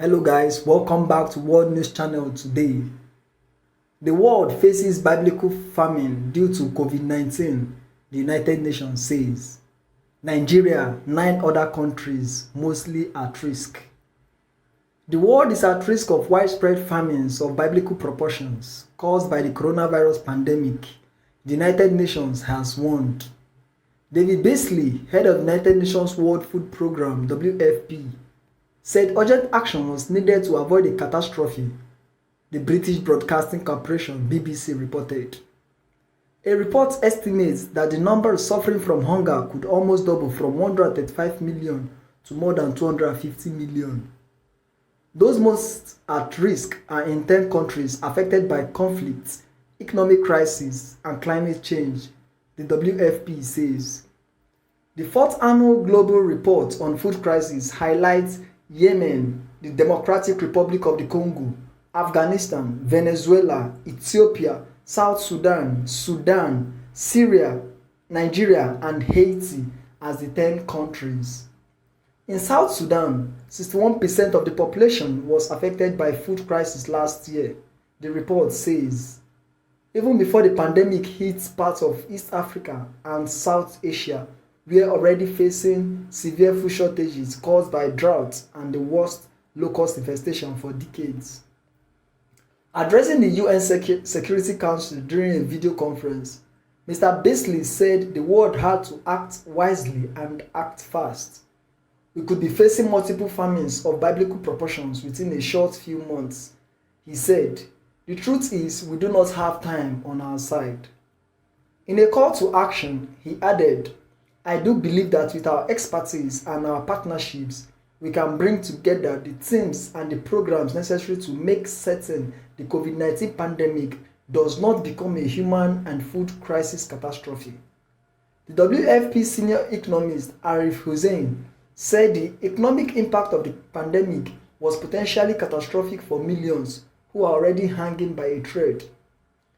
Hello guys, welcome back to World News Channel today. The world faces biblical famine due to COVID-19, the United Nations says. Nigeria, 9 other countries, mostly at risk. The world is at risk of widespread famines of biblical proportions caused by the coronavirus pandemic, the United Nations has warned. David Beasley, head of the United Nations World Food Programme (WFP), said urgent action was needed to avoid a catastrophe, the British Broadcasting Corporation (BBC) reported. A report estimates that the number suffering from hunger could almost double from 135 million to more than 250 million. Those most at risk are in 10 countries affected by conflicts, economic crisis, and climate change, the WFP says. The 4th annual global report on food crisis highlights Yemen, the Democratic Republic of the Congo, Afghanistan, Venezuela, Ethiopia, South Sudan, Syria, Nigeria, and Haiti as the 10 countries. In South Sudan, 61% of the population was affected by food crisis last year, the report says. Even before the pandemic hit parts of East Africa and South Asia, we are already facing severe food shortages caused by drought and the worst locust infestation for decades. Addressing the UN Security Council during a video conference, Mr. Beasley said the world had to act wisely and act fast. We could be facing multiple famines of biblical proportions within a short few months. He said, "The truth is, we do not have time on our side." In a call to action, he added, "I do believe that with our expertise and our partnerships, we can bring together the teams and the programs necessary to make certain the COVID-19 pandemic does not become a human and food crisis catastrophe." The WFP senior economist Arif Hussein said the economic impact of the pandemic was potentially catastrophic for millions who are already hanging by a thread.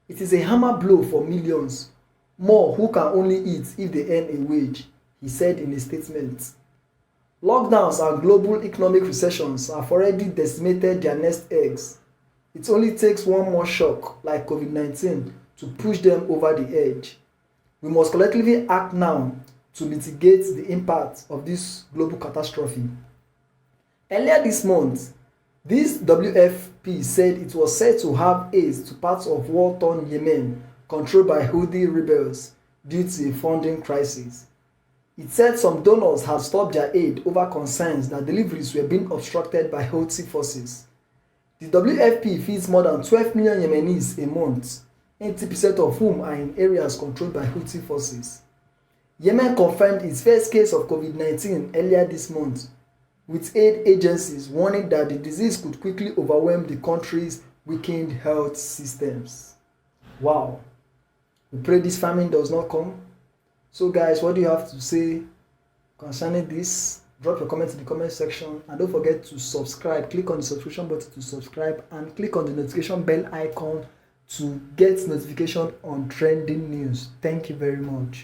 It is a hammer blow for millions, more who can only eat if they earn a wage, he said in a statement. Lockdowns and global economic recessions have already decimated their nest eggs. It only takes one more shock, like COVID-19, to push them over the edge. We must collectively act now to mitigate the impact of this global catastrophe. Earlier this month, this WFP said it was set to have aid to parts of war-torn Yemen controlled by Houthi rebels due to a funding crisis. It said some donors had stopped their aid over concerns that deliveries were being obstructed by Houthi forces. The WFP feeds more than 12 million Yemenis a month, 80% of whom are in areas controlled by Houthi forces. Yemen confirmed its first case of COVID-19 earlier this month, with aid agencies warning that the disease could quickly overwhelm the country's weakened health systems. Wow. We pray this famine does not come. So guys, what do you have to say concerning this? Drop your comments in the comment section, and don't forget to subscribe. Click on the subscription button to subscribe and click on the notification bell icon to get notification on trending news. Thank you very much.